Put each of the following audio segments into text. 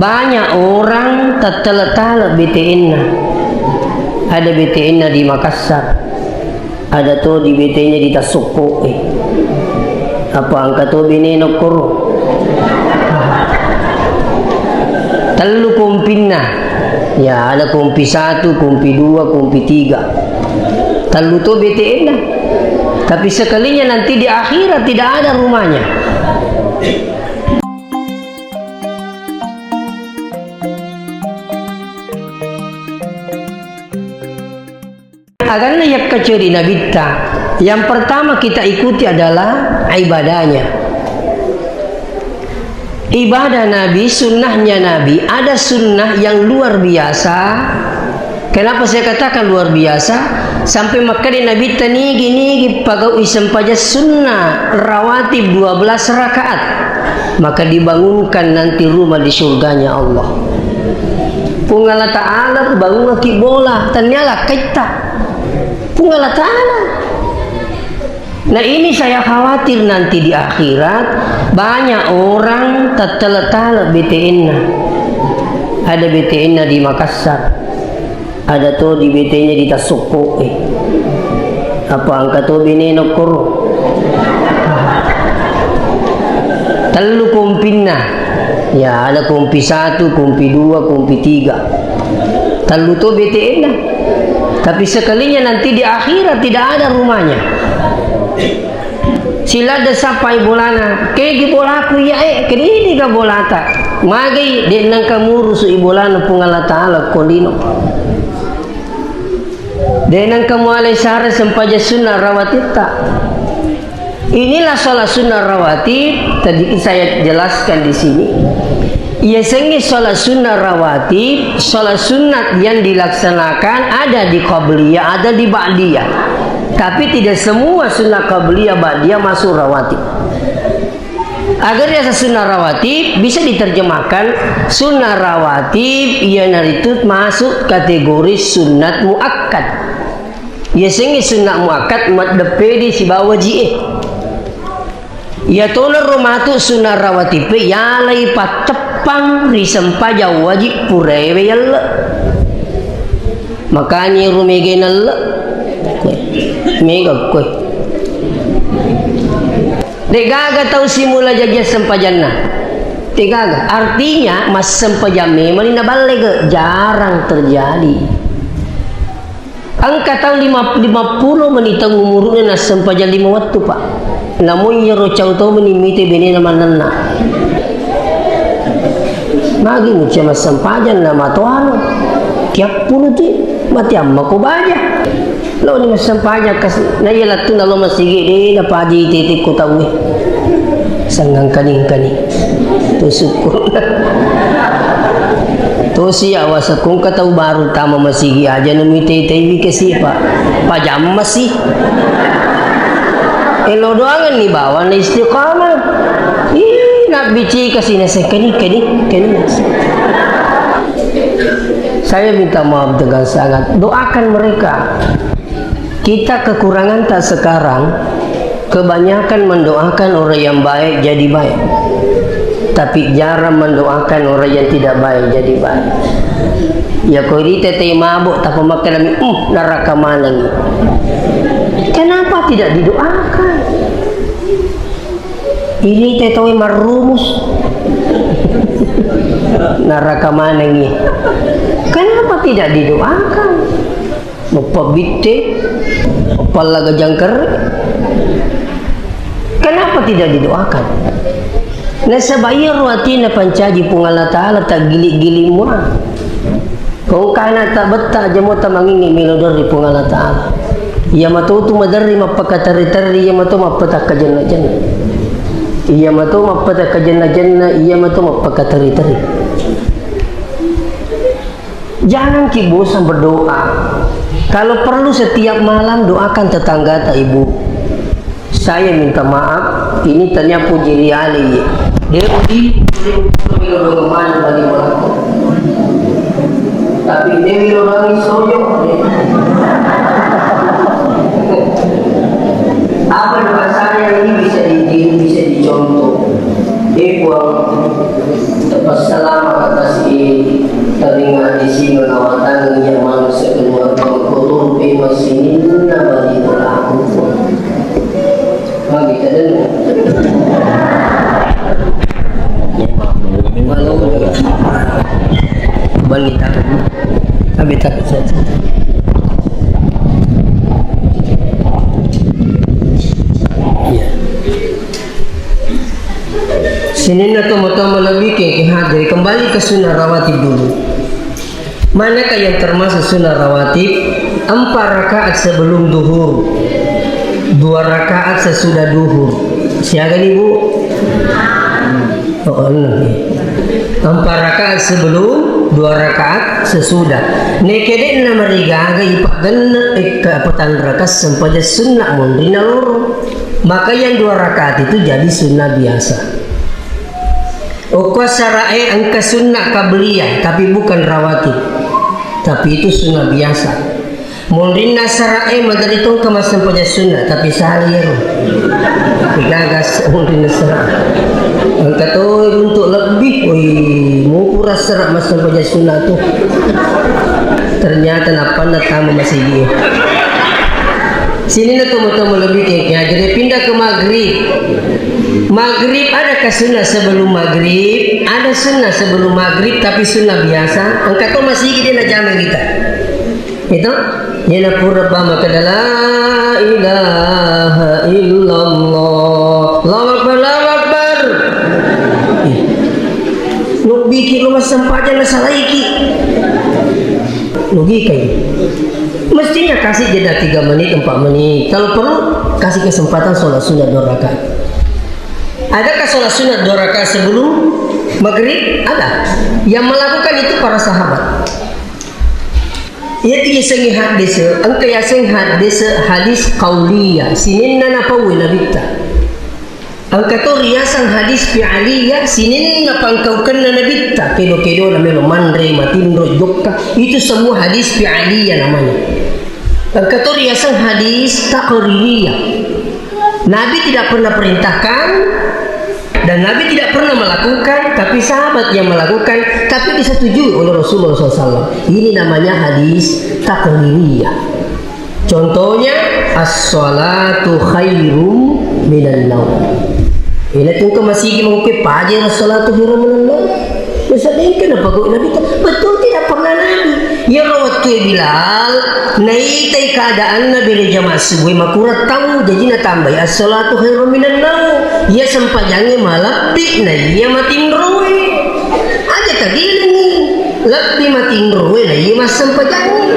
Banyak orang tatal BTN. Ada BTN di Makassar, ada tuh di BTN-nya di Tasoko. Apa angka tuh binenokor? Telu kumpina. Ya, ada kumpi 1, kumpi 2, kumpi 3. Telu tuh BTN. Tapi sekalinya nanti di akhirat tidak ada rumahnya. Akan yang kecuri nabita. Yang pertama kita ikuti adalah ibadahnya. Ibadah Nabi, sunnahnya Nabi. Ada sunnah yang luar biasa. Kenapa saya katakan luar biasa? Sampai maka di Nabi tani gini pagau isem paja sunnah rawatib 12 rakaat. Maka dibangunkan nanti rumah di surganya Allah. Pungala ta'ala bangun ki bola tanyala kita. Pungala ta'ala. Nah ini saya khawatir nanti di akhirat banyak orang tatal BTN. Ada BTN di Makassar, ada tuh di BTN-nya di Tasoko. Apa angka tuh binenokor? Telu kumpina. Ya, ada kumpi 1, kumpi 2, kumpi 3. Telu tuh BTN. Tapi sekalinya nanti di akhirat tidak ada rumahnya. Sila desa pai bolana, kegi bolaku ya kedi ka bolata. Magi de nang kamuru su ibolana pungala taala kolino. De nang kamu alai sare sempaja sunnah rawatita. Inilah sholat sunnah rawatib tadi saya jelaskan di sini. Ya sengi sholat sunnah rawatib, sholat sunat yang dilaksanakan ada di qabliyah, ada di ba'diyah. Tapi tidak semua sunnah qabliyah ba'diyah masuk rawatib. Agar ya sunnah rawatib bisa diterjemahkan sunnah rawatib yang itu masuk kategori sunnat muakkad. Ya sengi sunnat muakkad mat depedi si bawa jie. Ya toner rumatu sunnah rawatib ya lai patepang risempa jauh wajib purewe yalla. Makanya rumegen Allah mega koi. Degaga tahu simula jaja sempajana. Degaga artinya mas sempajame malina balega jarang terjadi. Angka tahu 50 menit umurnya nas sempajan 5 waktu pak. Namun ya rocau tahu menimite bene nama nana. Magi mucia mas sempajan nama tuano. Tiap puluh ti mati amma ko baja. Lo ni mas sempajan kas na yala tu na lo masigi de na padi titik ko tahu. Sanggang kaning-kaning. Tu syukur. Tu si awas kung kataw baru tama masigi aja numite tewi kasi pa. Pajam masih. Elo doangan ni bawa na istiqamah. Nak bici kasi na sa kani. Saya minta maaf dengan sangat. Doakan mereka. Kita kekurangan tak sekarang. Kebanyakan mendoakan orang yang baik jadi baik. Tapi jarang mendoakan orang yang tidak baik jadi baik. Ya kau ini teteh mabuk tak pemakai neraka mana ni? Kenapa tidak didoakan? Ini teteh marumus neraka mana ni? Kenapa tidak didoakan? Apa bitte? Apa laga jangker? Kenapa tidak didoakan? Nasa bayar wati na pancaji pungala ta'ala tak gili-gili mo. Kung kana tak betta aja mo tamangini milodor di pungala ta'ala. Iya matutu madari mapakatari-tari iya matu mapatak kajanna-janna. Iya matu mapatak kajanna-janna iya matu mapakatari-tari. Jangan kibosan berdoa. Kalau perlu setiap malam doakan tetangga tak ibu. Saya minta maaf, ini tanya puji riali. Dia uji milodor kemana bagi orang. Tapi dia milodor sojo. Apa doa saya ini bisa dicontoh. Dia buang tepat selama atas Balik takut. Habis takut saja. Ya. Sini nak tomo-tomo lebih ke hadir kembali ke sunnah rawatib dulu. Manakah yang termasuk sunnah rawatib? 4 rakaat sebelum duhur, 2 rakaat sesudah duhur. Siapa ni bu? Oh, 4 rakaat sebelum, 2 rakaat sesudah. Nekede na mariga aga ipagana ikapatan rakaat sampai sunnah mundina loro. Maka yang 2 rakaat itu jadi sunnah biasa. Okwa sarae angka sunnah qabliyah tapi bukan rawatib. Tapi itu sunnah biasa. Mundina sarae madari tong kemas sampai sunnah tapi sahaliru. Gagas mundina sarae. Angka tu untuk lebih, mau pura serak mas sampai sunnah tu. Ternyata apa nak tamu masih dia. Sini nak tomo-tomo lebih kayaknya. Jadi pindah ke maghrib. Maghrib ada sunnah sebelum maghrib, ada sunnah sebelum maghrib tapi sunnah biasa. Angka tu masih kita nak jamin kita. Itu yana pura bama kada la ilaha illallah. Allahu akbar, Allahu akbar. Nuk bikin lu mas sempajan na salaiki. Nugi kai. Mestinya kasih jeda 3 menit, 4 menit. Kalau perlu kasih kesempatan sholat sunnah 2 rakaat. Adakah sholat sunnah 2 rakaat sebelum maghrib? Ada. Yang melakukan itu para sahabat. Ia tiga sengi hadis, angka ya seng hadis qauliyah. Sinin nana pawe nabita. Angka tu riasan hadis fi'aliyah. Sinin na pangkaukan na nabita. Kedo-kedo na melo mandre, matindro, jokka. Itu semua hadis fi'aliyah namanya. Angka tu riasan hadis taqririyah. Nabi tidak pernah perintahkan dan Nabi tidak pernah melakukan, tapi sahabat yang melakukan, tapi disetujui oleh Rasulullah SAW. Ini namanya hadis taqririyah. Contohnya as-salatu khairum minan naum. Ini tunggu masih mengukir pajar as-salatu khairum minan naum. Misalnya kenapa kau Nabi betul tidak pernah Nabi. Ya rawat ke Bilal, naitai keadaan Nabi jamaah subuh makurat tahu jadi na tambah as-salatu khairum minan naum. Ya sempajannya malah pi na iya matin roe. Aja tagilin ni. Lebih matin roe na iya mas sempajannya.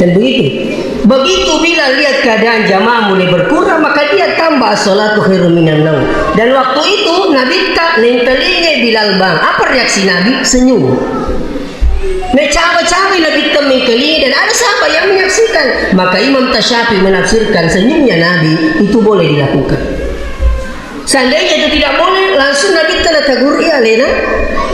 Dan begitu. Begitu bila lihat keadaan jamaah mulai berkurang, maka dia tambah salatu khairum minan naum. Dan waktu itu Nabi tak nentelinge Bilal bang. Apa reaksi Nabi? Senyum. Cawe-cawe Nabi tak mengkelingi dan ada sahabat yang menyaksikan. Maka Imam Tasyafi menafsirkan senyumnya Nabi itu boleh dilakukan. Seandainya itu tidak boleh, langsung Nabi telah tegur ia lena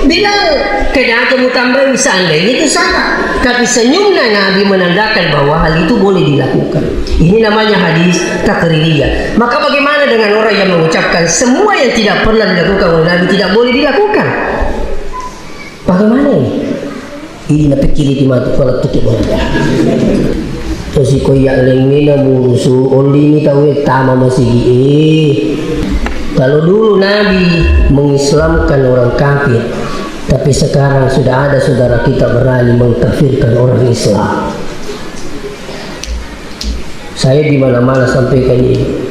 Bilal. Kena kamu tambahin seandainya itu salah. Tapi senyumnya Nabi menandakan bahwa hal itu boleh dilakukan. Ini namanya hadis taqririyah. Maka bagaimana dengan orang yang mengucapkan semua yang tidak pernah dilakukan oleh Nabi tidak boleh dilakukan? Bagaimana ini? Ini nak pikir di mata kalau tutup mata. Terus koyak lengena musuh oli ni tahu tama masih Kalau dulu Nabi mengislamkan orang kafir, tapi sekarang sudah ada saudara kita berani mengkafirkan orang Islam. Saya di mana-mana sampaikan ini.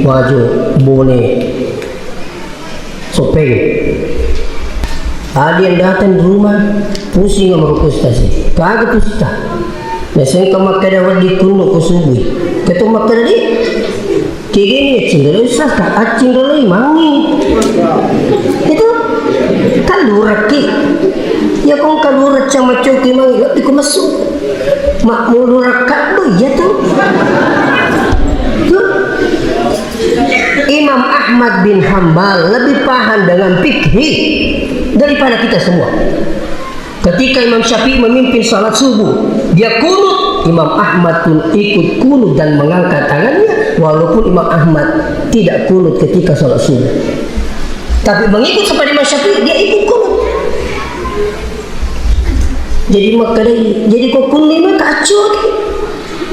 Wajah, bone, sopeng. Ada yang datang di rumah, pusing sama frustasi. Kagak pusing. Biasanya kamu kada wadi kuno kusubui. Ketemu kada di. Kini cindere usah tak cindere mangi. Itu kalurat ki. Ya kong kalurat sama coki mangi lebih ku masuk. Mak mulurat kado ya tuh. Imam Ahmad bin Hambal lebih paham dengan fikih daripada kita semua. Ketika Imam Syafi'i memimpin salat subuh, dia kunut, Imam Ahmad pun ikut kunut dan mengangkat tangannya, walaupun Imam Ahmad tidak kunut ketika salat subuh. Tapi mengikut kepada Imam Syafi'i, dia ikut kunut. Jadi jadi kok kunut mah kacau.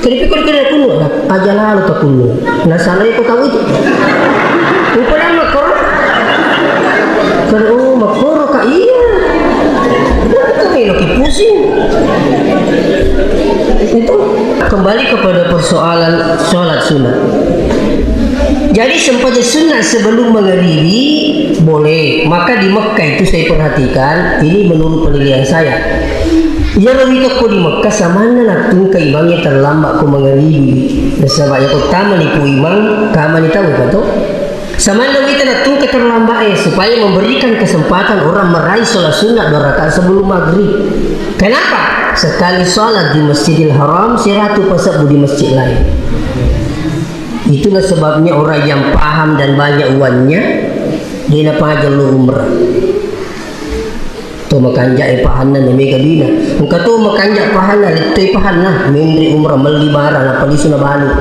Kenapa kau kena kunut? Aja lalu tak kunut. Nah salah kau tahu itu. Upaya makor. Kalau Itu kembali kepada persoalan sholat sunnah. Jadi sempaja sunnah sebelum maghribi boleh. Maka di Mekah itu saya perhatikan, ini menurut penilaian saya. Ya lebih ko di Mekah sama na tungka imangnya terlambat ko maghribi. Nasaba ya ko tama ni po imang kama ni tahu betul. Sama lebih tungka terlambat supaya memberikan kesempatan orang meraih sholat sunnah 2 rakaat sebelum maghrib. Kenapa? Sekali sholat di Masjidil Haram, 100 pasal di masjid lain. Itulah sebabnya orang yang paham dan banyak uangnya dia nak pengajar lu umrah. Tu makanjak pahanna ni mega bina. Engkau tu makanjak pahanna litoi pahanna mendri umrah meli barang apa di sana balik.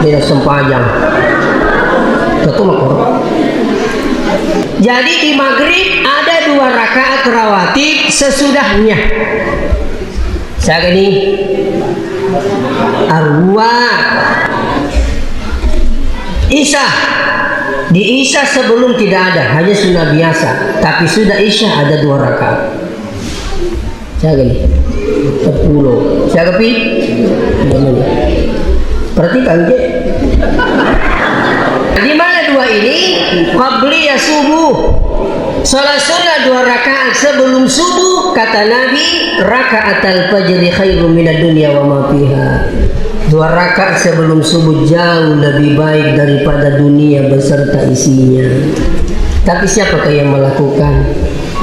Dia sempajang. Kau makor. Jadi di maghrib ada 2 rakaat rawatib sesudahnya. Saya ini Arwa Isya. Di Isya sebelum tidak ada, hanya sunnah biasa. Tapi sudah Isya ada 2 rakaat. Saya gini 10. Saya kepi. Perhatikan je. Di mana 2 ini? Qabliyah subuh. Salat sunnah 2 rakaat sebelum subuh, kata Nabi, rakaatul fajri khairum minad dunya wa ma fiha. 2 rakaat sebelum subuh jauh lebih baik daripada dunia beserta isinya. Tapi siapakah yang melakukan?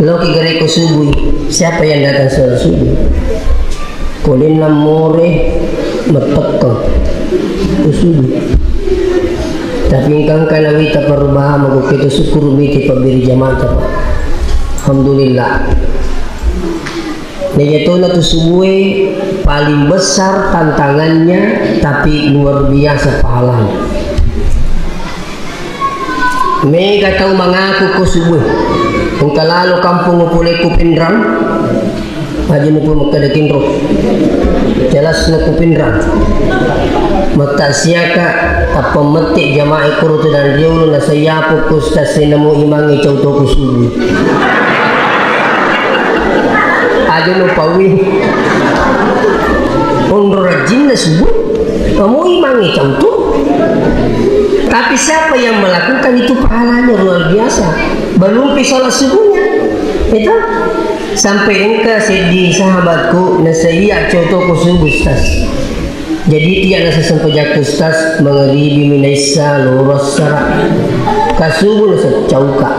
Lo kigareko subuh, siapa yang datang salat subuh? Kolin lamore metekong subuh. Tapi engkau kalawita perubahan magukito syukur miti pabiri jamaah. Alhamdulillah. Nyato na tu subuh paling besar tantangannya, tapi luar biasa pahalanya. Mega tahu mengaku ko subuh. Engkau lalu kampung upulay kupindram, aja nupu makadakin roh. Jelas na kupindram. Mata siaka apa metik jamaah kurutu dan diulu na sayapo kustas sinamu imangi cauto kusubu. Aja no pawi. Ongro rajin na subuh. Kamu imangi cauto. Tapi siapa yang melakukan itu pahalanya luar biasa. Belum sholat subuhnya. Itu sampai engkau sedih sahabatku na saya cauto kusubu stas. Jadi dia nasa sampajak kustas maghribi minaisa luras sara kasubu nasa cauka.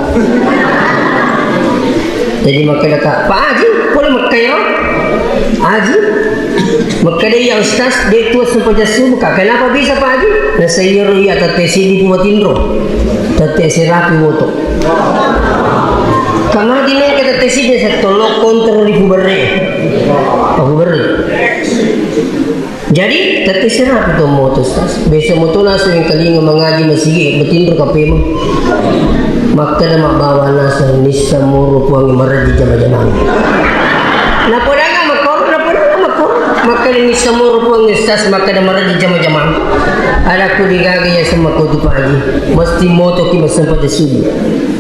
Jadi makanya kak Pak Haji boleh makaya Haji makanya yang ustaz dia tua sampajak subuh kak. Kenapa bisa Pak Haji? Nasa iyo iya tatesi di buatindro tatesi rapi woto. Karena di nih kata tesi dia setolok kontrol di kubere. Jadi terserah itu moto stas. Besok moto naso yang kali mengaji masih betinro kape mo. Maka nama bawa naso nisa muru puangi maraji jama-jama. Napodanga makor. Maka nisa muru puangi stas maka nama maraji jama-jama. Ada ku digagi ya sama kau tu pagi. Mesti moto ki masampai subuh.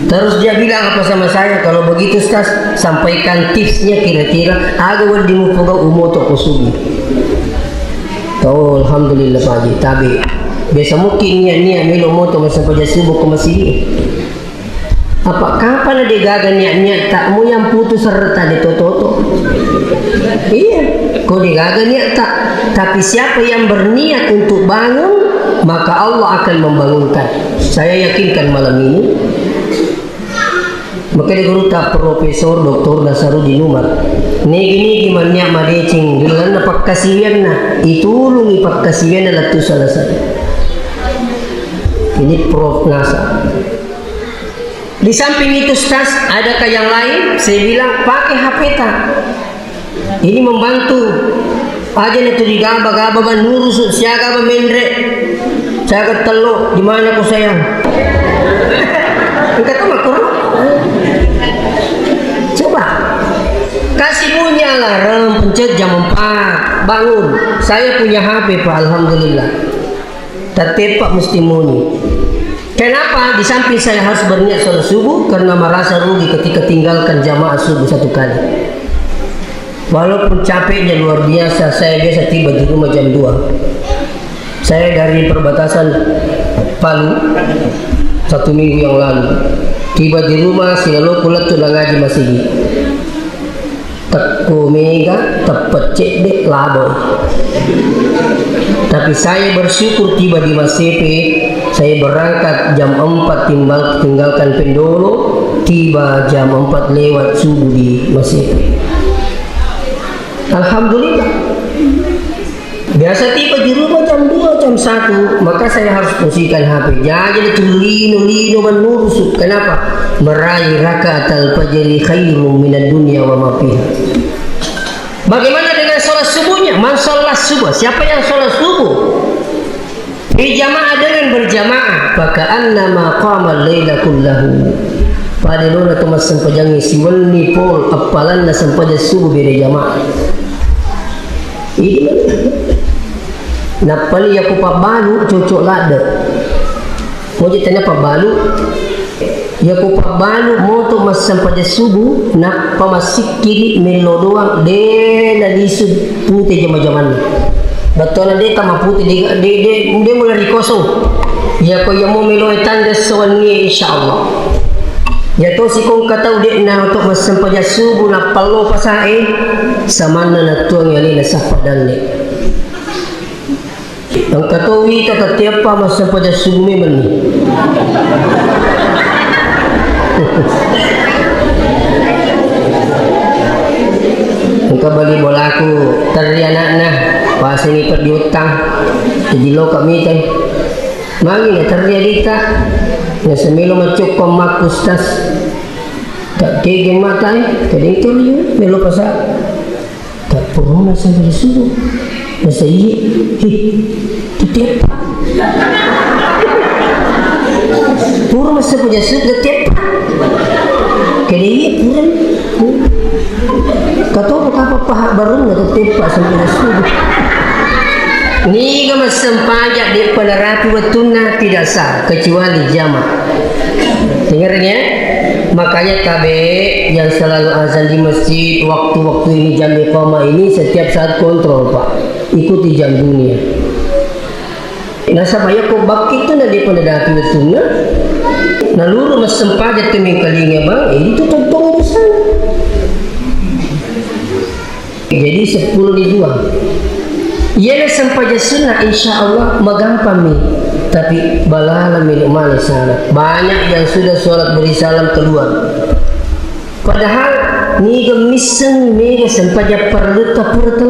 Terus dia bilang apa sama saya, kalau begitu stas sampaikan tipsnya kira-kira agak di muka umoto ko subuh. Oh, alhamdulillah pagi tabi. Biasa mungkin niat milo moto masa pada subuh ke masih. Apa kapan ada gagal niat takmu yang putus serta di toto? Iya, kau digagal niat tak. Tapi siapa yang berniat untuk bangun, maka Allah akan membangunkan. Saya yakinkan malam ini. Maka dia guru tak Profesor Dr. Nasarudin Umar. Negi gimana madecing dilan na pagkasiyan na itulong ipagkasiyan na latu salah satu. Ini Prof Nasa. Di samping itu stas adakah yang lain? Saya bilang pakai HP tak. Ini membantu. Aja na tu digaba-gaba nurus siaga mendre. Siaga telo di mana ko sayang. Engkau tahu makro? Coba kasih punya alarm pencet jam 4 bangun. Saya punya HP Pak, alhamdulillah. Tapi Pak mesti muni. Kenapa? Di samping saya harus berniat sholat subuh karena merasa rugi ketika tinggalkan jamaah subuh 1 kali. Walaupun capeknya luar biasa, saya biasa tiba di rumah jam 2. Saya dari perbatasan Palu 1 minggu yang lalu. Tiba di rumah selalu kulat sudah ngaji masih teko mega tepat cek dek laboy. Tapi saya bersyukur tiba di Masepe. Saya berangkat jam 4 tinggalkan Pendolo, tiba jam 4 lewat subuh di Masepe. Alhamdulillah. Biasa tiba di rumah jam 2, jam 1, maka saya harus fungsikan HP. Jadi itu lino menurusuk. Kenapa? Meraih rakaatul fajri khairum minad dunya wa ma fiha. Bagaimana dengan sholat subuhnya? Man sholat subuh. Siapa yang sholat subuh? Berjamaah dengan berjamaah. Maka annama qama al-laila kullahu. Pada nona tumas sampajangi siwalni pol apalan na sampaja subuh berjamaah. Ini napali aku pabalu cocok lada. Mau tanya pabalu? Ya aku pabalu mau tu mas sampaja subuh nak pamasik kiri melo doang de na disud putih jama-jaman. Betul dia tak putih dia mulai dikosong. Ya ko yang mau melo tanda soalnya insyaallah. Ya to si kong kataw di na untuk mas sampaja subuh na palo pasae samana na tuang yali na sapadan ni. Ang katawi ta tiap pa mas sampaja subuh memang ni. Engkau bagi bolaku terianak nah pas ini per diutang jadi lo kami teh magi na teriadita na semilo macuk pemakus tas tak kegeng matai kadang teriu melo pasa tak perlu na sampai disuruh na sa iya titip puro masa pajasuk titip kaya iya puran katong apa pahak baru na titip sampai disuruh. Ni ka masampajak di penerapi watuna tidak sah kecuali jamak. Dengarnya, makanya KB yang selalu azan di masjid waktu-waktu ini jam iqamah ini setiap saat kontrol Pak, ikuti jam dunia. Nasa bayar ko bak itu na di penerapi watuna. Naluru masampajak kami kalinga bang, itu tentang di sana. Jadi 10 dijual. Ia sampaja sunnah insyaallah magampang ni. Tapi balala minum malis sana. Banyak yang sudah sholat beri salam keluar. Padahal ni gemisen mega sampaja perlu tapur.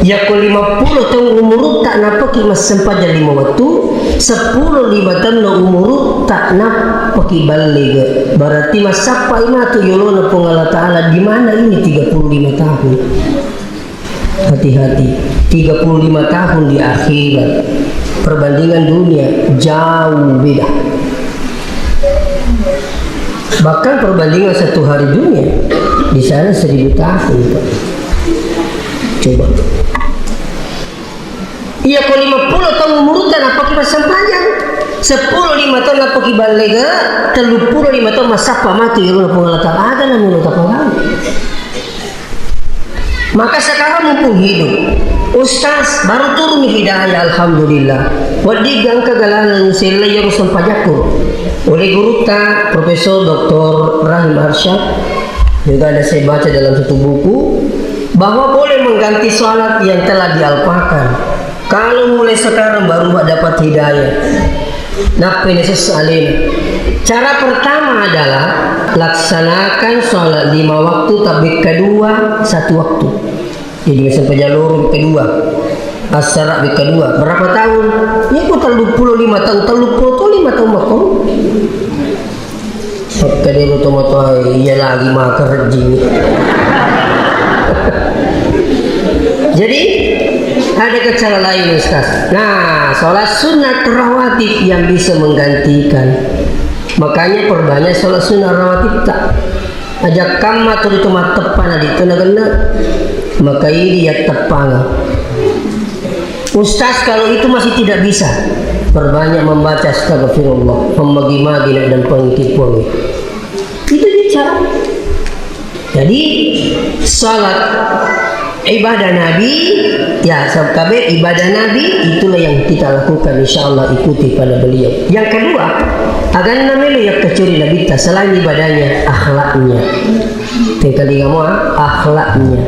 Ya ko 50 tahun umur tak napa ki mas sampaja 5 waktu, 10 tahun umur tak napa ki balik. Berarti mas sapa ina tu yolona pengala taala di mana ini 35 tahun. Hati-hati, 35 tahun di akhirat perbandingan dunia jauh beda. Bahkan perbandingan 1 hari dunia di sana 1000 tahun. Coba. Iya ko 50 tahun umur dan apa kita sampaikan 10 tahun apa kita balik 35 tahun masapa mati yang pengalatan ada namun tak pengal. Maka sekarang mumpung hidup Ustaz baru turun hidayah alhamdulillah wadi gang kegalanan sila yang sampajaku oleh guru ta Profesor Dr. Rahim Arsyad juga ada saya baca dalam satu buku bahwa boleh mengganti sholat yang telah dialpakan kalau mulai sekarang baru dapat hidayah. Nah penesesalin cara pertama adalah laksanakan sholat 5 waktu tapi kedua 1 waktu. Jadi sampai jalur kedua asyarak kedua berapa tahun? Ya ku 35 tahun 35 tahun makom. Oke dia betul-betul iya lagi maka rejim. Jadi ada cara lain Ustaz. Nah, sholat sunat rawatib yang bisa menggantikan. Makanya perbanyak sholat sunat rawatib tak. Ajak kamma tu itu mat tepan adi tu nagana. Maka ini ya tepan. Ustaz kalau itu masih tidak bisa, perbanyak membaca astagfirullah, memagi-magi dan pengikut. Itu dia cara. Jadi salat ibadah Nabi, ya sabkabe ibadah Nabi itulah yang kita lakukan, insyaallah ikuti pada beliau. Yang kedua, agar namanya yang kecuri Nabi selain ibadahnya, akhlaknya. Tingkali kamu akhlaknya.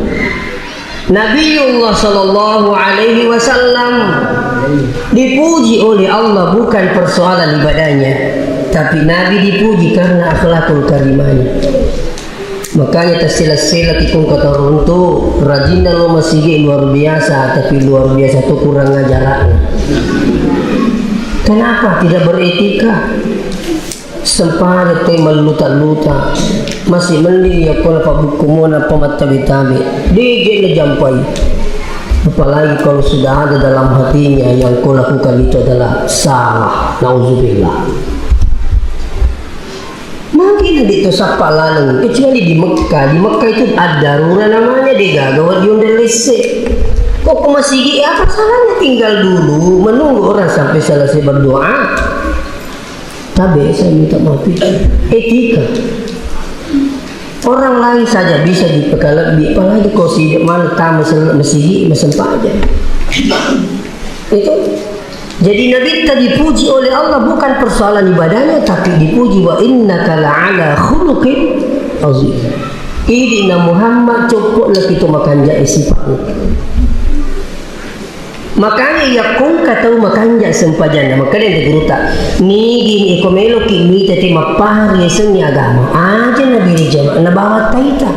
Nabiullah sallallahu alaihi wasallam dipuji oleh Allah bukan persoalan ibadahnya, tapi Nabi dipuji karena akhlakul karimahnya. Makanya tersilat-silat ikung kata orang tu rajin lo masih luar biasa, tapi luar biasa tu kurang ajaran. Kenapa tidak beretika? Sempat tema luta-luta masih mending ya kalau pak buku mana pematabi-tabi dia jampai. Apalagi kalau sudah ada dalam hatinya yang kau lakukan itu adalah salah. Nauzubillah. Mungkin itu sapa lalang kecuali di Mekah. Di Mekah itu ada darurat namanya digagawat diundelese. Kok masih apa salahnya tinggal dulu menunggu orang sampai selesai berdoa. Tapi saya minta maaf, etika. Orang lain saja bisa dipekalak, apalagi kau sidik mana tamu mesigi mesempat aja. Itu. Jadi Nabi tadi dipuji oleh Allah bukan persoalan ibadahnya, tapi dipuji wa innaka la'ala khuluqin azim. Idina Muhammad cukuplah kita makan jai sifatnya. Makanya ya kung katau makan jai sempajana makanya yang diguruta ni gini ekomelo kimi tete mapahari eseng agama aja nabi rijama na bawa taita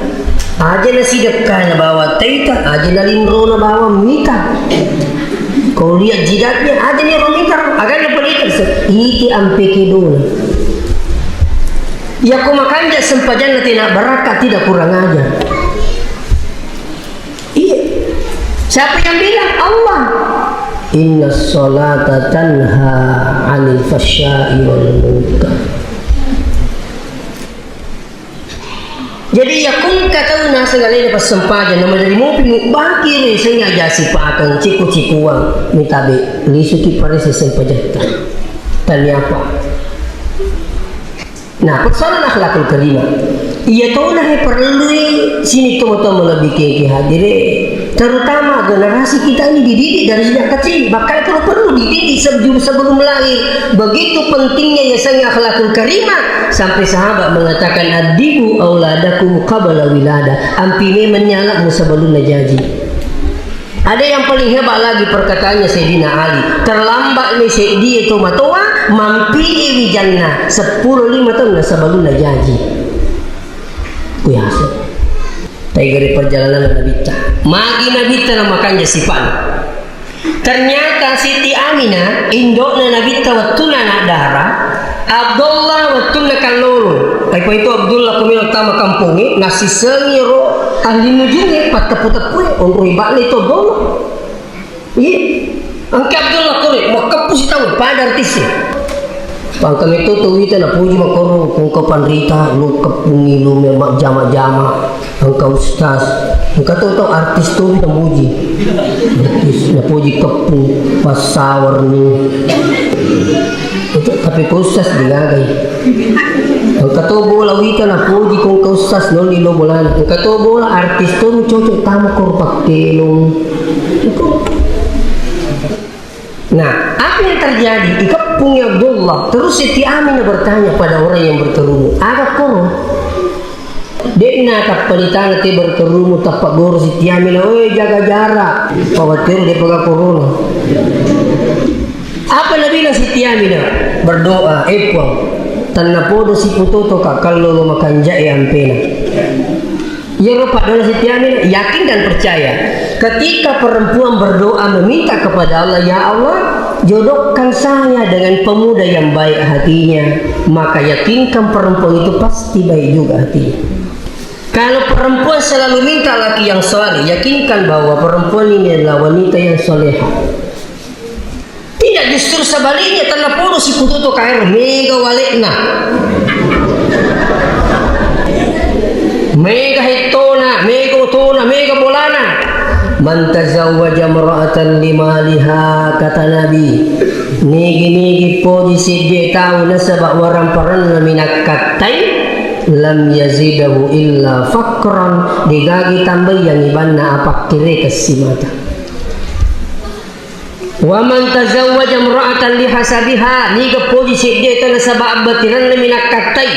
aja na sidakka na bawa taita aja na limro na bawa mita. Kau lihat jidatnya ada nih romiter agar dia berikan iti ampe kedua. Ya kau makan jat sempajan tidak berakat tidak kurang aja. Iya. Siapa yang bilang? Allah. Inna sholata tanha 'anil fahsya'i wal munkar. Jadi ya kun kata na segala pas sempajan nama dari mobil bakir saya jasi pakan ciku-cikuang mitabe lisuki pare sempajata. Tanya apa? Nah, persoalan akhlakul karimah. Ia tahu lah perlu sini temu-temu lebih ke hadire. Terutama generasi kita ini dididik dari sejak kecil, bakal perlu dididik sebelum lahir. Begitu pentingnya ya sang akhlakul karimah sampai sahabat mengatakan adibu auladakum qabla wilada. Ampine menyalakmu sebelum najaji. Ada yang paling hebat lagi perkataannya Sayyidina Ali. Terlambat ni dia itu matoa mampiri wijana 10-5 tahun sebelum najaji. Kuyasa. Dari perjalanan Nabi magi Nabi nama makan sifat. Ternyata Siti Aminah indokna Nabi waktu anak darah Abdullah waktu kaloro. Apa itu Abdullah kumil tama kampungi nasi sengiro ahli nujunge pataputapue onroi bakle to dolo. Iya. Angkat Abdullah kore mau kapus tahu pada artisnya. Pangkam itu tuh kita nak puji makoro kungkapan rita lu kepungi lu memak jama-jama engkau ustaz engkau tahu artis tuh kita puji artis nak puji kepung pasawar nih itu tapi kau ustaz digagai engkau tahu bola wita nak puji kungkau ustaz noli lo bola engkau tahu bola artis tuh cocok tamu korpak telung. Nah, apa yang terjadi di kepungnya Abdullah? Terus Siti Aminah bertanya pada orang yang berkerumun, ada kono? Dia tak pelitana te berkerumun tapak goro Siti Aminah, jaga jarak, khawatir dia pegang corona. Apa Nabi bilang Siti Aminah? Berdoa, puang, tanah podo si putoto kakal lo makan jae ampena. Ya rupa adalah Siti Aminah yakin dan percaya ketika perempuan berdoa meminta kepada Allah, ya Allah jodohkan saya dengan pemuda yang baik hatinya, maka yakinkan perempuan itu pasti baik juga hatinya. Kalau perempuan selalu minta laki yang soleh, yakinkan bahwa perempuan ini adalah wanita yang soleha. Tidak, justru sebaliknya tanah podo si pututo kair mega walekna mega hitona, mega utona, mega bolana. Man tazawwaja mar'atan limaliha, kata Nabi. Nigi-nigi po di si dia tahu na sa orang paran na minakatai lam yazidahu illa fakran, digagi tambah yang ibanna apak kire kesimata. Wa man tazawwaja imra'atan li hasabiha, niga posisi dia tanah sabab batiran minakatai,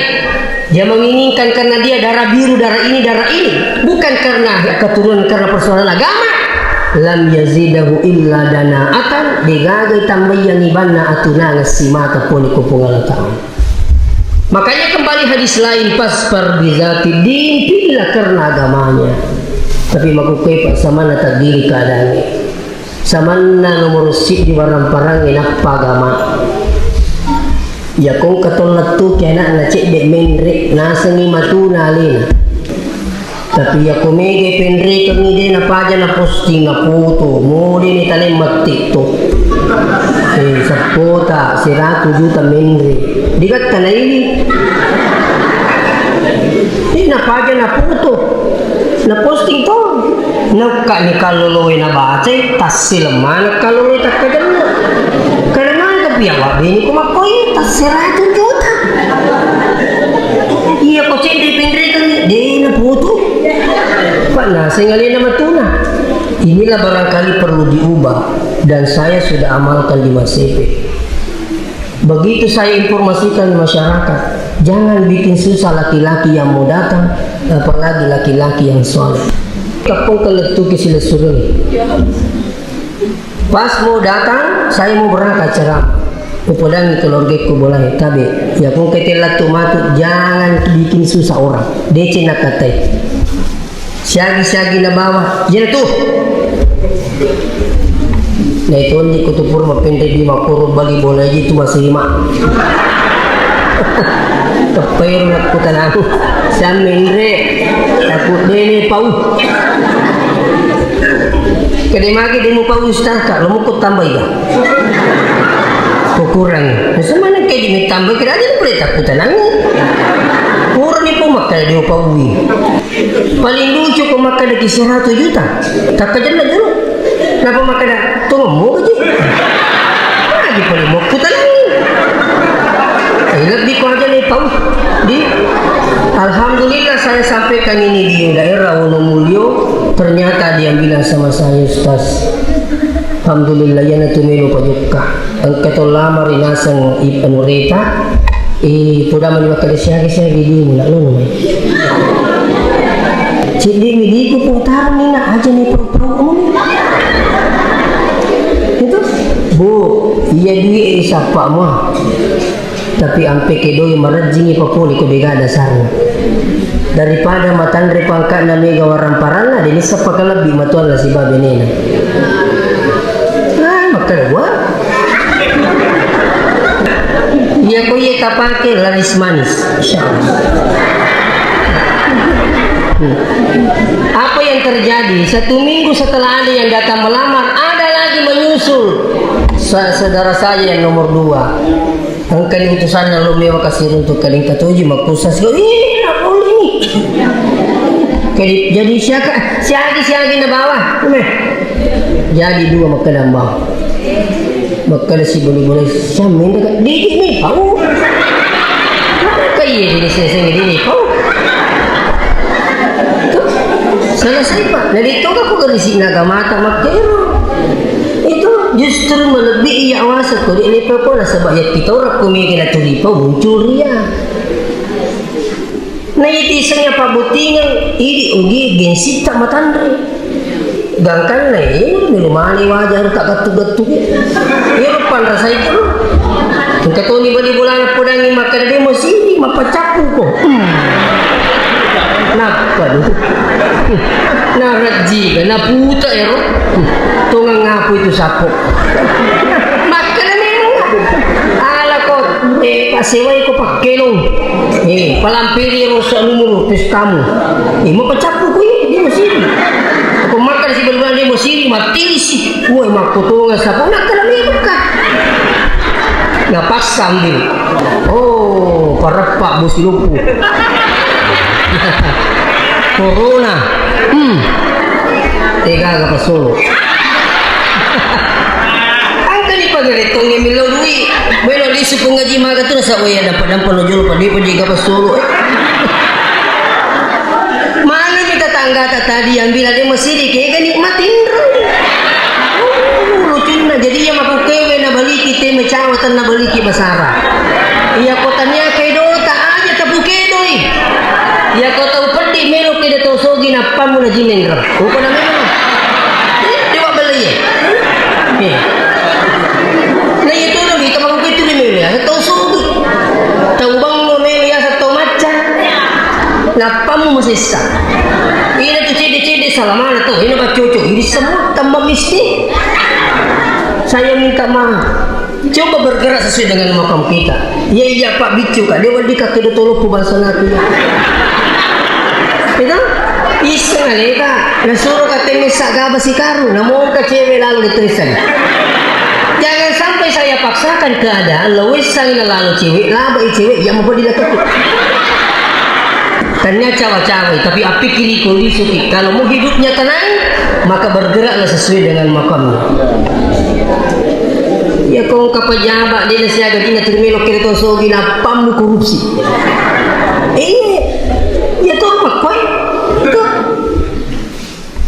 dia menginginkan karena dia darah biru, darah ini, bukan karena keturunan, karena persoalan agama. Lam yazidahu illa dana'atan, digagi tambah yang ibanna atuna ngasimata pun ikupungalataan. Makanya kembali hadis lain, pasfar bizati din, pilihlah karena agamanya. Tapi makukai pak sama na tagdiri keadaannya. Samanna nomor sik di barang parang enak pagama. Ya kong katolat tu kena na cek dek menre nasengi matu nalina. Tapi ya komege penre kami de na paja na posting na foto, mo de ni talen matik to. Sapota 100 juta menre. Dikat kana ini. Ini na paja na foto. Na posting to. Naka ni kaluluwi na bache, tas sila man kaluluwi tak kadang karena kepiawa bini kumakoy tas 100 juta. Iya ko cek di pinggir kan di na puto. Pak na sengali na matuna. Inilah barangkali perlu diubah dan saya sudah amalkan di Masepe. Begitu saya informasikan masyarakat, jangan bikin susah laki-laki yang mau datang, apalagi laki-laki yang soleh. Kapung keletu ke sila surung. Pas mau datang, saya mau berangkat ceramah. Upodangi keluarga ku boleh, tapi ya kung ketelat matu jangan bikin susah orang. DC nak katai. Siagi-siagi na bawah, jangan tuh. Nah itu ni kutupur mapente di makuru bagi bola itu masih 5. Kapayro nak kutanang. Siya menre, aku dene pau. Kade magi demo pau ustaz ka, lumukot tambay ka. Kukurang. Sa mana kay di tambay kada di pare takutan ang. Puro ni po makal di pau wi. Paling lucu ko makal di 100 juta. Takajan na dulu. Napa makal tunggu aja. Lagi paling mo kutan. Lebih ko aja nih pau. Di alhamdulillah saya sampaikan ini di daerah Wonomulyo. Ternyata dia bilang sama saya, Ustaz, alhamdulillah ya na tumelo pa jukka. Ang katolama rinasang ipanureta, puda man makadasya-kasya gidi mo na lo may. Jadi hindi ko po taro ni na aja ni pro-pro mo. Itu, Bu, iya duwi isa pa mo. Tapi ampe kedoy marajingi papuli ko biga dasarnya. Daripada matandre pangka na mega warang parana, dini sa pagkalabi matuan la si babi nina. Makalawa. Iya ko iya tapake laris manis. Apa yang terjadi? 1 minggu setelah ada yang datang melamar, ada lagi menyusul saudara saya yang nomor 2. Ang kaning utusan na lumiwa kasi untuk kaning katuji magkusas ko, ako ini. Jadi siagi na bawah. Jadi 2 magkanambang. Magkala si buli-buli siya minda ka dikit ni pau. Kaya dini seseng dini pau. Selesai pak. Narito ka ko ganisi nagamata magkero. Justru melebihi awasa ko di ini pun sebab ya kita orang kumigil at tulipa muncul ria. Na itisanya pabutingan iri ugi gensit tak matandre. Gangkan na ini milumani wajar tak gatug-gatug. Iyo pan rasa itu. Kung katuni bali bulan po nang makan di mo sini mapacapu ko. Napad. Naraji na puta ero. Tungang ngapo itu sapo. Makan memang. Ala ko kasiway ko pakilong. Palampiri ro sa numero pestamu. Mapacapu ko di mo sini. Kung makan si balbulan di mo sini matilisi. Uy makutungan sapo nakalami ka. Napas sambil. Oh, parapak busilupu. Corona. Tega ka pa solo. Ang kani pagaritong ni Milodui. Bueno, liso po nga di mga ito nasa uya na padang panojolo pa di pa di ka pa solo. tangga tadi yang bilang dia masih kayak nikmatin lucunya. Jadi yang aku kewe na baliki te macawatan na baliki basara. Iya kotanya kayak dota aja tapu kedoi. Iya kota upedi melo kede tosogi na pamu na jimendra. Uko na melo. Dewa beli ya. Nah itu dong kita mau itu di melo ya. Tosogi. Taubang mo melo ya satu macam. Na pamu masisa. Ini tuh cede-cede salamana tuh. Ini bak cucu. Ini semua tambah mistik. Saya minta maaf. Coba bergerak sesuai dengan makam kita. Ya iya Pak bicu kak. Dia wadika kedo tolo pubansa natin. Itu iseng alika. Nasuruh katanya sagaba si karu. Namun ka cewek lalu ditulisan. Jangan sampai saya paksakan keadaan. Lawis sang lalu cewek. Labai cewek yang mau dilakukan. Tanya cawa-cawa. Tapi api kiri kuli suki. Kalau mau hidupnya tenang, maka bergeraklah sesuai dengan makamnya. Ya kung kapajaba dia siya gagina termelo kito so ginapam korupsi. Ya to pakoy. Ito.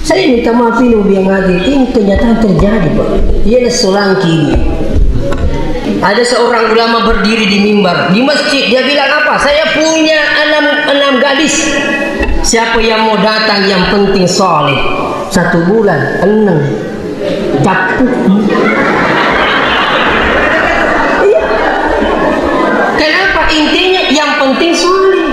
Saya minta maaf ini biang lagi. Ini kenyataan terjadi Pak. Ia Solangki ini. Ada seorang ulama berdiri di mimbar di masjid. Dia bilang apa? Saya punya enam gadis. Siapa yang mau datang yang penting soleh. 1 bulan 6 capuk. Intinya yang penting soleh.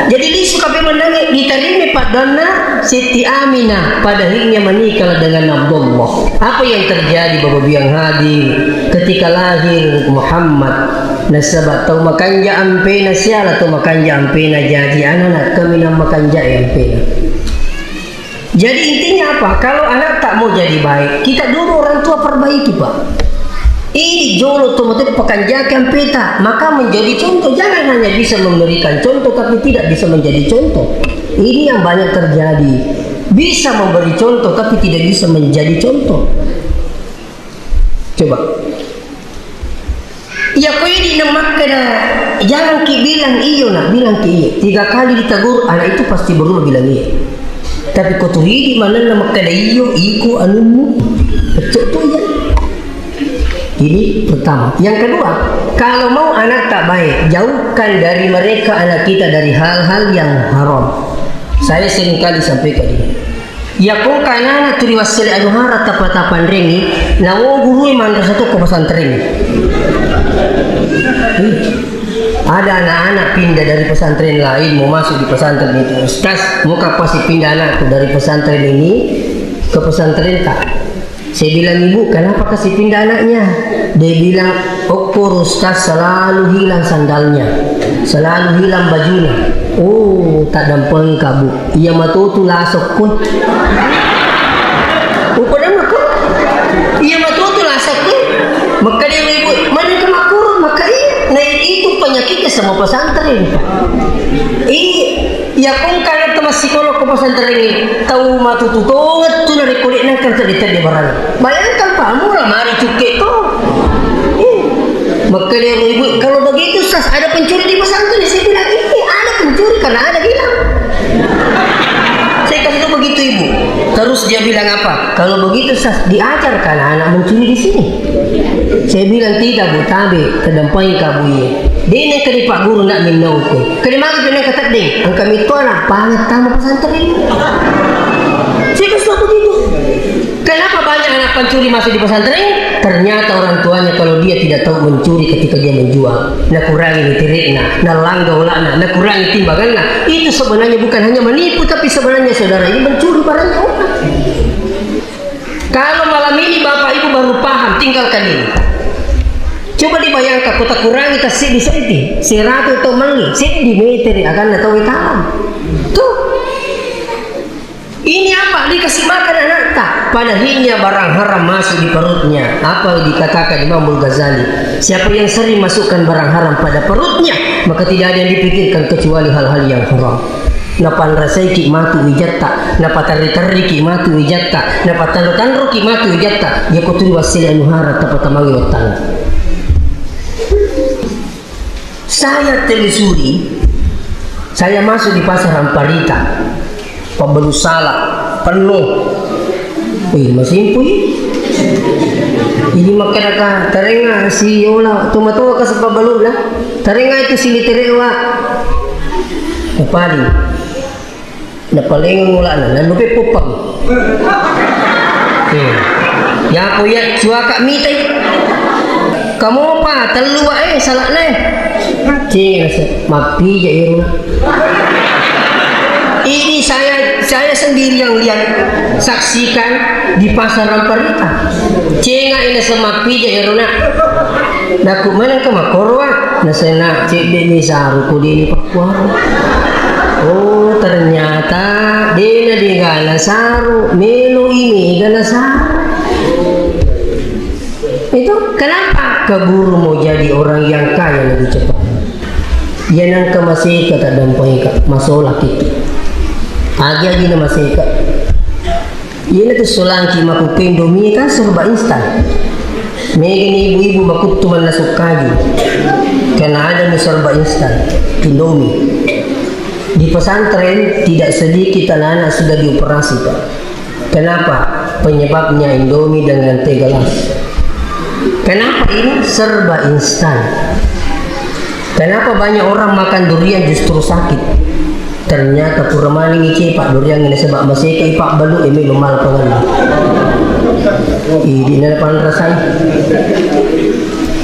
Jadi dia suka menangis diterima padana Siti Aminah pada akhirnya menikah dengan Abdullah. Apa yang terjadi Bapak biang hadir ketika lahir Muhammad nasabat tau makanja ampena siala tau makanja ampena jadi anak kami nama makanja ampena. Jadi intinya apa? Kalau anak tak mau jadi baik, kita dulu orang tua perbaiki Pak. Ini jolo otomatis pekanjakan peta, maka menjadi contoh. Jangan hanya bisa memberikan contoh tapi tidak bisa menjadi contoh. Ini yang banyak terjadi. Bisa memberi contoh tapi tidak bisa menjadi contoh. Coba. Ya kau ini nama kena jangan ki bilang iyo nak bilang ki iyo. 3 kali ditegur anak itu pasti berubah bilang iya. Tapi kau tuh di mana nama kena iyo iku anumu. Betul ya. Ini pertama. Yang kedua, kalau mau anak tak baik, jauhkan dari mereka anak kita dari hal-hal yang haram. Saya seringkali sampaikan ini. Ya kung kanana turi wasili anuhara tapatapan ringi, nawo guru madrasah tu ke pesantren. Ada anak-anak pindah dari pesantren lain mau masuk di pesantren itu. Ustaz, mau pasti pindah anak dari pesantren ini ke pesantren tak? Saya bilang ibu kenapa kasih pindah anaknya? Dia bilang ukur Ustaz selalu hilang sandalnya, selalu hilang bajunya. Oh tak dampang kabu. Ia matutu lasok pun. Ukur nama kau? Ia matutu lasok pun. Maka dia ibu mana kemakur maka iya. Nah itu penyakitnya sama pesantren. Ya kung kana teman psikolog ke pesantren ini tahu matututot tu dari kulit nang kerja di barang. Bayangkan Pak murah mari cukai tu. Maka dia ibu kalau begitu Ustaz ada pencuri di pesantren. Saya bilang ini ada pencuri karena ada hilang. Saya kasih tahu begitu ibu. Terus dia bilang apa? Kalau begitu Ustaz diajarkan anak mencuri di sini. Saya bilang tidak bu tabe kedampai kabuye. Dia nak kali Pak Guru nak minau ko. Kali magi dia kata ding, ang kami to anak pangat tamu pesantren ini. Saya kasih tahu begitu. Kenapa banyak anak pencuri masuk di pesantren? Ternyata orang tuanya kalau dia tidak tahu mencuri ketika dia menjual, nak kurangi nitirikna, nak langgau lakna, nak kurangi timbanganna. Itu sebenarnya bukan hanya menipu, tapi sebenarnya saudara ini mencuri barangnya orang. Kalau malam ini bapak ibu baru paham, tinggalkan ini. Coba dibayangkan kota kurangi kasih di sini, 100 atau meli, sini di meter akan tahu tahu. Tuh, ini apa? Dikasih makan anak tak? Pada akhirnya barang haram masuk di perutnya. Apa yang dikatakan Imam Ghazali? Siapa yang sering masukkan barang haram pada perutnya, maka tidak ada yang dipikirkan kecuali hal-hal yang haram. Napan rasai ki matu wijatta, napatan ritari ki matu wijatta, napatan tanro ki matu wijatta. Ya kuturi wasili anuhara tapatamawi watang. Saya telusuri Saya masuk di pasar Amparita, pembelu salak penuh. Wih, masih impui. Ini makanaka tarenga si yola tomato ka sa pabalo lah. Tarenga itu si literewa. Napali. Napalingon mula na nalupi pupag. Ya ko ya cuaka mitay. Kamu pa talua salak na. Cing mapija iro na. Ini saya sendiri yang lihat, saksikan di pasar Amparita. Cenga ini sama pija erona. Naku mana ke makorwa, nasena cek deni saru ku deni pakuar. Oh ternyata dena di gana saru, melo ini gana saru. Itu kenapa keburu mau jadi orang yang kaya lebih cepat? Dia nang masih kata dampai masalah itu. Agi na masika. Yun ito sulangki makupin domi kan serba instan. Megani ibu-ibu makutuman na sukaji. Karena ada serba instan. Indomie. Di pesantren tidak sedikit anak-anak sudah dioperasi Pak. Kenapa? Penyebabnya Indomie dengan teh gelas. Kenapa ini serba instan? Kenapa banyak orang makan durian justru sakit? Ternyata puramani ngici pak durian ini sebab masih ke ipak balu ini lumal pengen. Ini nelapan rasai.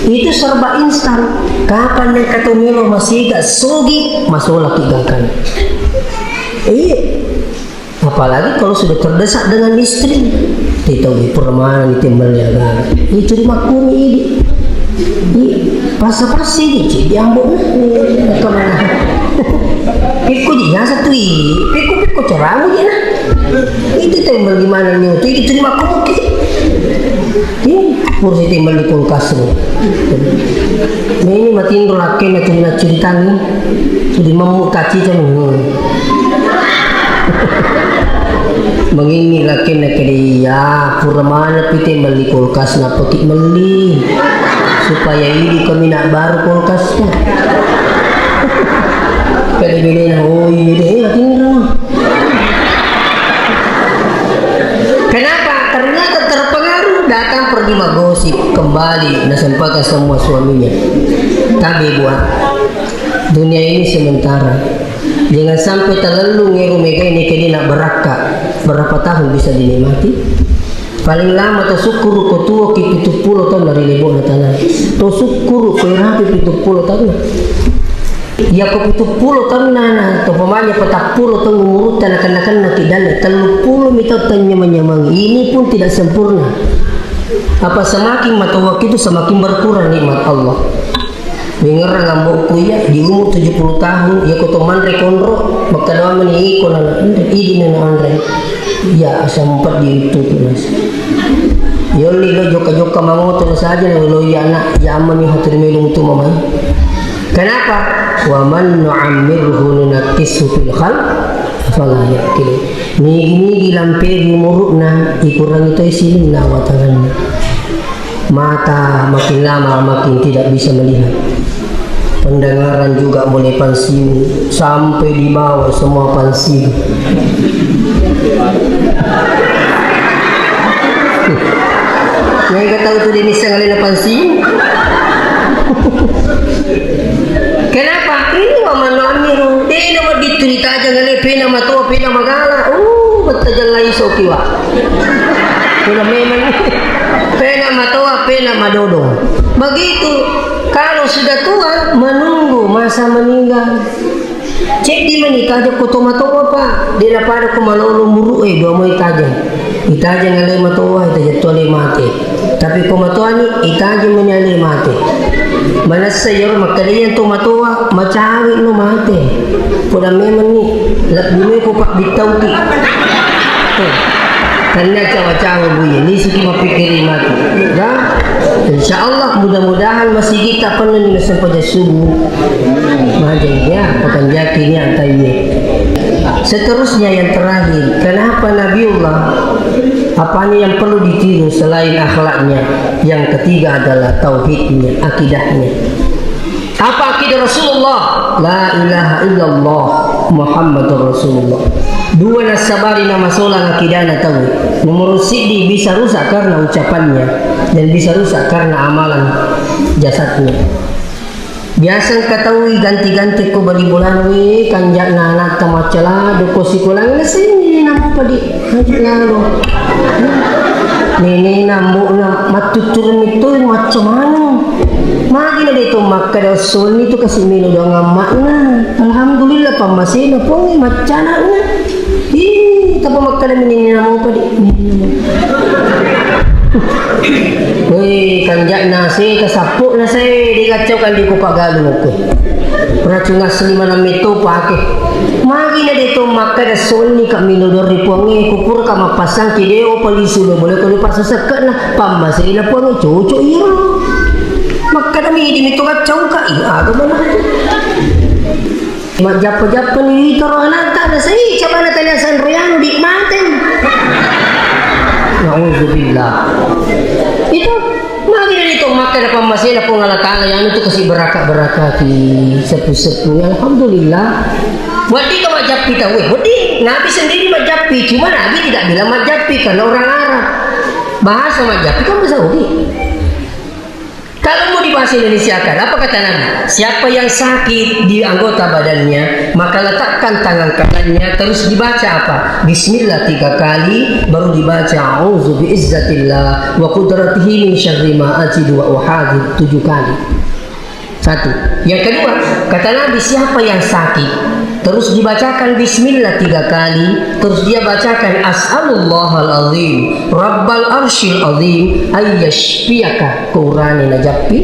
Itu serba instan. Kapan nih kata milo masih gak sogi masuk lagi gangkan. Iya. Apalagi kalau sudah terdesak dengan istri. Tidak puramani timbal ya kan. Itu dimakuni ini. Pasa-pasi ini diambung kemana? Piku dia satu ini, piku ceramu dia nah. Itu timbal di mana nih? Itu terima koki. Ini kursi timbal di kulkas nih. Ini matiin laki nak cerita nih, sudah memukaci cemung. Mengingi laki nak dia, pura mana piti timbal di kulkas nak peti meli, supaya ini kami nak baru kulkasnya. Kali-kali oh iya deh, kenapa? Ternyata terpengaruh datang pergi magosip kembali nasampaikan semua suaminya. Tapi buat dunia ini sementara. Jangan sampai terlalu ngeru-mega ini kena beraka. Berapa tahun bisa dinikmati? Paling lama to syukur ko tuwa ki 70 tahun dari lebo na tanan. To syukur ko rapi 70 tahun. Ya ko 70 tahun na to pamanya 40 tahun ngurutan akan na kidala 30 mitaw tanya menyamang. Ini pun tidak sempurna. Apa semakin matawak itu semakin berkurang nikmat Allah. Dengar ngambok kuya di umur 70 tahun ya ko to manre konro makadawa man iko na idi na andre. Ya sempat di itu mas. Yoli lo joka mangoto saja lo ya anak ya aman hatur melung tu mamai. Kenapa? Wa man nu'ammirhu nunakkisu fil khalq afala yaqil. Ni dilampiri umurna dikurang itu isilin na watangan. Mata makin lama makin tidak bisa melihat. Pendengaran juga mulai pensiun sampai di bawah semua pensiun. Yang kata tahu tu ini sangat pensiun. Kenapa? Ini waman amiru. Dia nama dicerita aja ngale pena matua pena magala. Betul lagi sokiwa. Pena memang pena matua pena madodo. Begitu. Kalau sudah tua menunggu masa meninggal. Cek di menikah aja kotomato apa? Dia pada kumalolo muru dua mau itaja. Itaja ngale matua itaja tole mati. Tapi komatuani itaja menyale mati. Mana sayor makalian tu matua macawi no mati. Pada memang ni lak bumi ko pak bitauti. Karena cawa-cawa bunyi ini sih mapikiri mati. Ya, insyaallah mudah-mudahan masih kita penuh sampai subuh. Majang ya, akan yakinnya antaiye. Seterusnya yang terakhir, kenapa Nabiullah? Apanya yang perlu ditiru selain akhlaknya? Yang ketiga adalah tauhidnya, akidahnya. Apa akidah Rasulullah? La ilaha illallah Muhammadur Rasulullah. Dua nasabari nama solang akidana tahu. Nomor sidi bisa rusak karena ucapannya dan bisa rusak karena amalan jasadnya. Biasa ketahui ganti-ganti ko bali bulan we kanjak na anak tamacala doko sikulang na sini nampak di lalu. Nene nambu na matuturun itu macam mana? Magi na dito makadason itu kasih milo dong amak na. Alhamdulillah pamasina po macana na. Tapi makada minini namu padi. Woi kanjak nasi kasapuk na saya dikacaukan di kupagalu ko. Peracun asli mana itu pakai. Magi na dito makadason ni kami lodor ripuangi kupur kama pasang kideo polisi lo boleh kalau pasang sekat na pamasina po ang cucu iya. Maka kami di itu kacau ka iya to mana mak japa ni toro anak tak ada sei coba na talasan riang di maten nauzubillah itu magi dari itu maka dapat masih ada pengalatan yang itu kasih beraka di sepu-sepu alhamdulillah wadi ka majapi tahu wadi nabi sendiri majapi cuma nabi tidak bilang majapi karena orang Arab bahasa majapi kan bahasa Saudi. Kalau mau dibahas Indonesia kan, apa kata Nabi? Siapa yang sakit di anggota badannya, maka letakkan tangan kanannya, terus dibaca apa? Bismillah 3 kali, baru dibaca A'udzu biizzatillah wa qudratihi min syarri ma ajidu wa uhadid 7 kali. 1. Yang kedua, kata Nabi siapa yang sakit, terus dibacakan Bismillah 3 kali, terus dia bacakan As'alullahal azim Rabbal arsyil azim ayyashfiyaka kurani najapi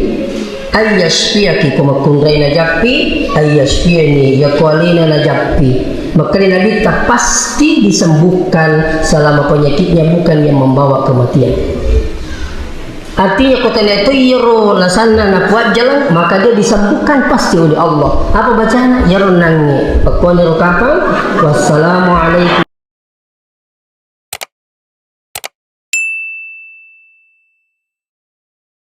ayyashfiyaki kumakundrai najapi ayyashfiyani yakwalina najapi. Maka Nabi tak pasti disembuhkan selama penyakitnya bukan yang membawa kematian. Artinya kotanya itu yero lasana na buat jalan maka dia disembuhkan pasti oleh Allah. Apa bacaan? Yero nangi. Pakuan yero kapal. Wassalamualaikum.